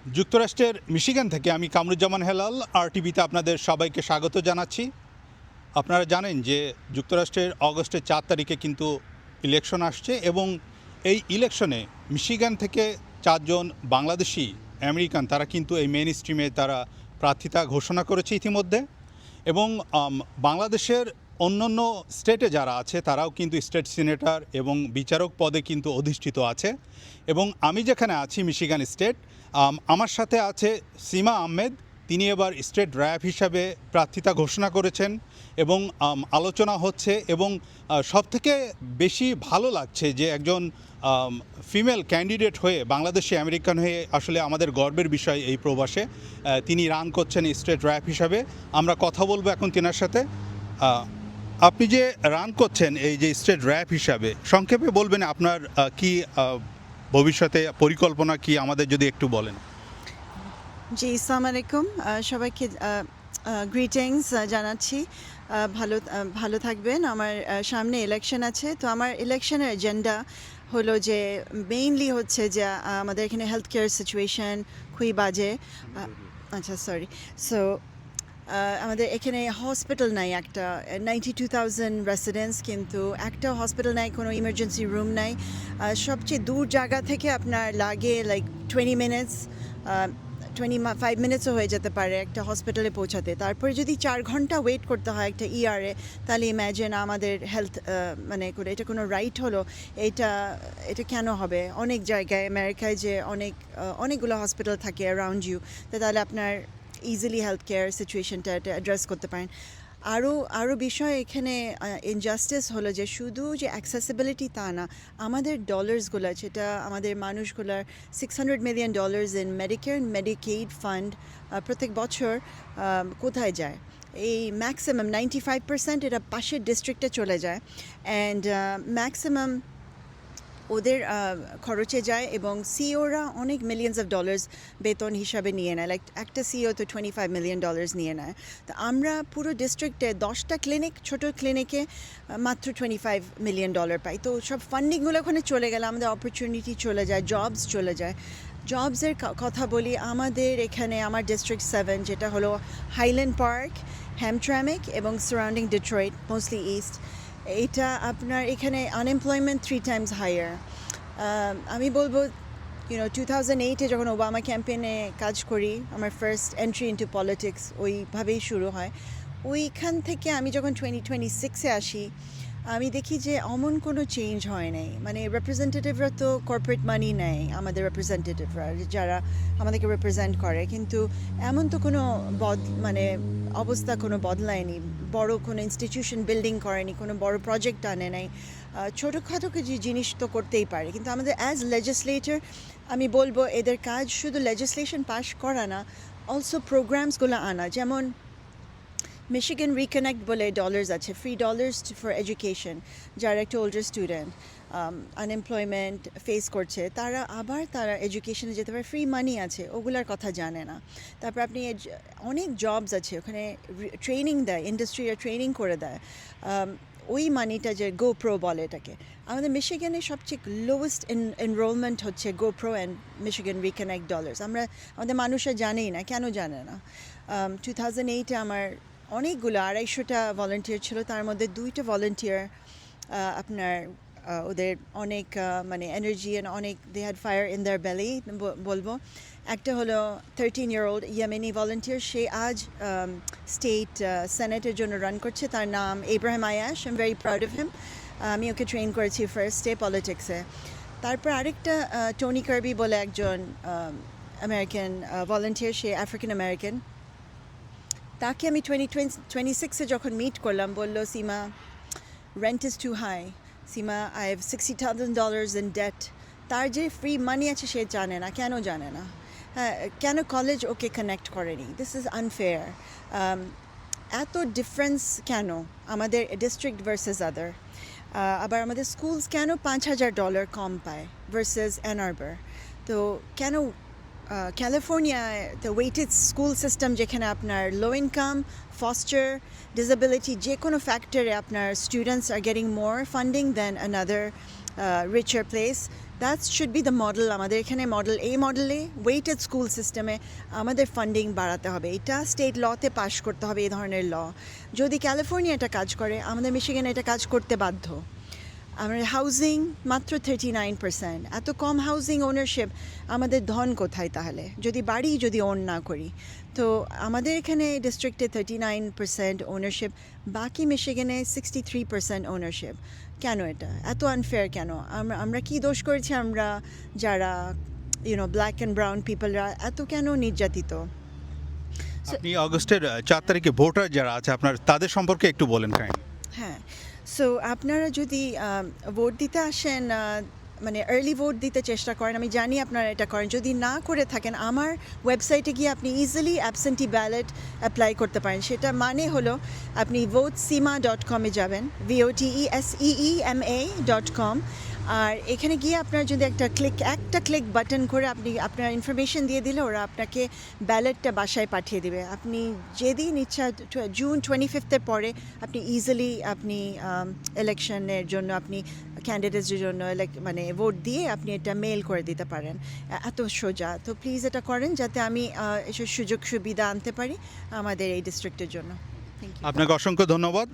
যুক্তরাষ্ট্রের মিশিগান থেকে আমি কামরুজ্জামান হেলাল আরটিভিতে আপনাদের সবাইকে স্বাগত জানাচ্ছি। আপনারা জানেন যে যুক্তরাষ্ট্রের অগস্টের 4 তারিখে কিন্তু ইলেকশন আসছে এবং এই ইলেকশনে মিশিগান থেকে 4 জন বাংলাদেশি আমেরিকান তারা কিন্তু এই মেইন স্ট্রিমে তারা প্রার্থিতা ঘোষণা করেছে ইতিমধ্যে। এবং বাংলাদেশের অন্যান্য স্টেটে যারা আছে তারাও কিন্তু স্টেট সিনেটর এবং বিচারক পদে কিন্তু অধিষ্ঠিত আছে। এবং আমি যেখানে আছি মিশিগান স্টেট, আমার সাথে আছে সীমা আহমেদ। তিনি এবার স্টেট র্যাপ হিসাবে প্রার্থিতা ঘোষণা করেছেন এবং আলোচনা হচ্ছে। এবং সবথেকে বেশি ভালো লাগছে যে একজন ফিমেল ক্যান্ডিডেট হয়ে বাংলাদেশি আমেরিকান হয়ে আসলে আমাদের গর্বের বিষয় এই প্রবাসে তিনি রান করছেন স্টেট র্যাপ হিসাবে। আমরা কথা বলবো এখন তিনার সাথে। আপনি যে রান করছেন এই যে স্টেট র্যাপ হিসাবে, সংক্ষেপে বলবেন আপনার কি ভবিষ্যতে পরিকল্পনা কি আমাদের যদি একটু বলেন। জি, আসসালামু আলাইকুম। সবাইকে গ্রিটিংস জানাচ্ছি। ভালো থাকবেন। আমার সামনে ইলেকশন আছে, তো আমার ইলেকশনের এজেন্ডা হলো যে মেইনলি হচ্ছে যে আমাদের এখানে হেলথ কেয়ার সিচুয়েশন খুবই বাজে। আচ্ছা, সরি। সো আমাদের এখানে হসপিটাল নাই, একটা 92,000 রেসিডেন্টস, কিন্তু একটা হসপিটাল নাই, কোনো ইমার্জেন্সি রুম নাই। সবচেয়ে দূর জায়গা থেকে আপনার লাগে লাইক 20 মিনিটস, 25 মিনিটসও হয়ে যেতে পারে একটা হসপিটালে পৌঁছাতে। তারপরে যদি 4 ঘন্টা ওয়েট করতে হয় একটা ইআরে, তাহলে ইম্যাজিন আমাদের হেলথ মানে এটা কোনো রাইট হলো? এটা কেন হবে? অনেক জায়গায় আমেরিকায় যে অনেকগুলো হসপিটাল থাকে অ্যারাউন্ড ইউ, তাহলে আপনার ইজিলি হেলথ কেয়ার সিচুয়েশনটা অ্যাড্রেস করতে পারেন। আরও বিষয় এখানে ইনজাস্টিস হলো যে শুধু যে অ্যাক্সেসিবিলিটি তা না, আমাদের ডলার্সগুলো, যেটা আমাদের মানুষগুলার $600 million in Medicare Medicaid fund প্রত্যেক বছর কোথায় যায়? এই ম্যাক্সিমাম 95% এটা পাশের ডিস্ট্রিক্টে চলে যায়, অ্যান্ড ম্যাক্সিমাম ওদের খরচে যায়। এবং সিওরা অনেক মিলিয়ন্স অফ ডলার্স বেতন হিসাবে নিয়ে নেয়, লাইক একটা সিও তো $25 মিলিয়ন নিয়ে নেয়। তো আমরা পুরো ডিস্ট্রিক্টে 10টা ক্লিনিক, ছোটো ক্লিনিকে মাত্র $25 মিলিয়ন পাই। তো সব ফান্ডিংগুলো ওখানে চলে গেলে আমাদের অপরচুনিটি চলে যায়, জবস চলে যায়। জবসের কথা বলি, আমাদের এখানে আমার ডিস্ট্রিক্ট 7, যেটা হলো হাইল্যান্ড পার্ক, হ্যামট্রামিক এবং সারাউন্ডিং ডিট্রয়েট, মোস্টলি ইস্ট, এটা আপনার এখানে আনএমপ্লয়মেন্ট 3 টাইমস হায়ার। আমি বলবো 2008-এ যখন ওবামা ক্যাম্পেইনে কাজ করি, আমার ফার্স্ট এন্ট্রি ইনটু পলিটিক্স ওইভাবেই শুরু হয়। ওইখান থেকে আমি যখন 2026-এ আসি, আমি দেখি যে অমন কোনো চেঞ্জ হয় নাই। মানে রিপ্রেজেন্টেটিভরা তো কর্পোরেট মানি নেয়, আমাদের রিপ্রেজেন্টেটিভরা যারা আমাদেরকে রিপ্রেজেন্ট করে, কিন্তু এমন তো কোনো অবস্থা কোনো বদলায়নি। বড় কোনো ইনস্টিটিউশন বিল্ডিং করেনি, কোনো বড় প্রজেক্ট আনে নাই। ছোটোখাটো কিছু জিনিস তো করতেই পারে, কিন্তু আমাদের অ্যাজ লেজিসলেটর আমি বলবো এদের কাজ শুধু লেজিসলেশন পাস করা না, অলসো প্রোগ্রামসগুলো আনা। যেমন মিশিগান রিকানেক্ট বলে ডলার্স আছে, ফ্রি ডলার্স ফর এডুকেশন। যারা একটা ওল্ডার স্টুডেন্ট আনএমপ্লয়মেন্ট ফেস করছে, তারা এডুকেশনে যেতে পারে, ফ্রি মানি আছে, ওগুলার কথা জানে না। তারপর আপনি অনেক জবস আছে ওখানে, ট্রেনিং দেয়, ইন্ডাস্ট্রিরা ট্রেনিং করে দেয়। ওই মানিটা যে গোপ্রো বলে এটাকে, আমাদের মিশিগানে সবচেয়ে লোয়েস্ট এনরোলমেন্ট হচ্ছে GoPro and Michigan reconnect dollars. আমাদের মানুষরা জানেই না, কেন জানে না? 2008-এ আমার অনেকগুলো 250টা ভলান্টিয়ার ছিল, তার মধ্যে 2টা ভলান্টিয়ার আপনার ওদের অনেক এনার্জি অ্যান্ড অনেক they had fire in their belly বলবো। একটা হলো 13-year-old ইয়েমেনি ভলান্টিয়ার, সে আজ স্টেট সেনেটের জন্য রান করছে, তার নাম Ibrahim Ayash. I am very proud of him. আমি ওকে ট্রেন করেছি ফার্স্টে পলিটিক্সে। তারপর আরেকটা টনি কার্বি বলে একজন আমেরিকান ভলান্টিয়ার, সে আফ্রিকান আমেরিকান। তাকে আমি 2026-এ যখন মিট করলাম, বললো, Seema, rent is too high. Seema, I have $60,000 in debt. তার যে ফ্রি মানি আছে সে জানে না। কেন জানে না? হ্যাঁ, কেন কলেজ ওকে কানেক্ট করেনি? This is unfair. এত ডিফারেন্স কেন আমাদের ডিস্ট্রিক্ট ভার্সেস আদার? আবার আমাদের স্কুলস কেন $5,000 কম পায় ভার্সেস অ্যান আরবার? তো কেন ক্যালিফোর্নিয়ায় দ্য ওয়েটেড স্কুল সিস্টেম, যেখানে আপনার লো ইনকাম, ফস্টার, ডিসেবিলিটি, যে কোনো ফ্যাক্টরে আপনার students are getting more funding then another richer place. That should be the model. আমাদের এখানে মডেল, এই মডেলে ওয়েটেড স্কুল সিস্টেমে আমাদের ফান্ডিং বাড়াতে হবে। এটা স্টেট লতে পাশ করতে হবে এই ধরনের ল। যদি ক্যালিফোর্নিয়া এটা কাজ করে, আমাদের মিশিগানে এটা কাজ করতে বাধ্য। আমার হাউজিং মাত্র 39%, এত কম হাউজিং ওনারশিপ, আমাদের ধন কোথায় তাহলে যদি বাড়ি যদি ওন না করি? তো আমাদের এখানে ডিস্ট্রিক্টে 39% ওনারশিপ, বাকি মিশিগানে 63% ওনারশিপ। কেন এটা এত আনফেয়ার কেন? আমরা কি দোষ করেছি? আমরা যারা ব্ল্যাক অ্যান্ড ব্রাউন পিপলরা এত কেন নির্যাতিত? আপনি অগস্টের 4 তারিখে ভোটার যারা আছে আপনার, তাদের সম্পর্কে একটু বলেন কাইন্ডলি। হ্যাঁ, সো আপনারা যদি ভোট দিতে আসেন, মানে আর্লি ভোট দিতে চেষ্টা করেন, আমি জানি আপনারা এটা করেন। যদি না করে থাকেন, আমার ওয়েবসাইটে গিয়ে আপনি ইজিলি অ্যাবসেন্টি ব্যালট অ্যাপ্লাই করতে পারেন। সেটা মানে হলো আপনি votesema.com-এ যাবেন, VOTESEEMA.com, আর এখানে গিয়ে আপনার যদি একটা ক্লিক বাটন করে আপনি আপনার ইনফরমেশন দিয়ে দিলে ওরা আপনাকে ব্যালটটা বাসায় পাঠিয়ে দেবে। আপনি যেদিন ইচ্ছা জুন 25 পরে আপনি ইজিলি আপনি ইলেকশনের জন্য আপনি ক্যান্ডিডেটসদের জন্য মানে ভোট দিয়ে আপনি এটা মেল করে দিতে পারেন। এত সোজা। তো প্লিজ এটা করেন যাতে আমি এসব সুযোগ সুবিধা আনতে পারি আমাদের এই ডিস্ট্রিক্টের জন্য। আপনাকে অসংখ্য ধন্যবাদ।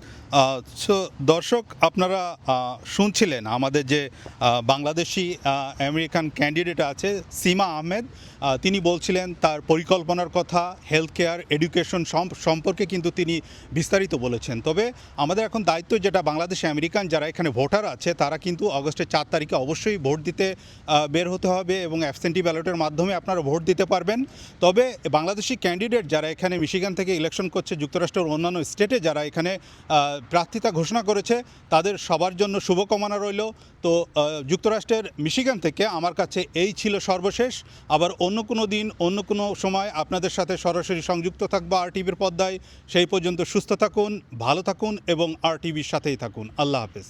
সো দর্শক, আপনারা শুনছিলেন আমাদের যে বাংলাদেশি আমেরিকান ক্যান্ডিডেট আছে সীমা আহমেদ, তিনি বলছিলেন তার পরিকল্পনার কথা, হেলথ কেয়ার, এডুকেশন সম্পর্কে কিন্তু তিনি বিস্তারিত বলেছেন। তবে আমাদের এখন দায়িত্ব, যেটা বাংলাদেশি আমেরিকান যারা এখানে ভোটার আছে, তারা কিন্তু অগস্টের 4 তারিখে অবশ্যই ভোট দিতে বের হতে হবে এবং অ্যাবসেন্টি ব্যালটের মাধ্যমে আপনারা ভোট দিতে পারবেন। তবে বাংলাদেশি ক্যান্ডিডেট যারা এখানে মিশিগান থেকে ইলেকশন করছে, যুক্তরাষ্ট্রের অন্যান্য স্টেটে যারা এখানে প্রার্থিতা ঘোষণা করেছে, তাদের সবার জন্য শুভকামনা রইল। তো যুক্তরাষ্ট্রের মিশিগান থেকে আমার কাছে এই ছিল সর্বশেষ। আবার অন্য কোনো দিন অন্য কোনো সময় আপনাদের সাথে সরাসরি সংযুক্ত থাকবো RTVর পর্দায়। সেই পর্যন্ত সুস্থ থাকুন, ভালো থাকুন এবং RTVর সাথেই থাকুন। আল্লাহ হাফেজ।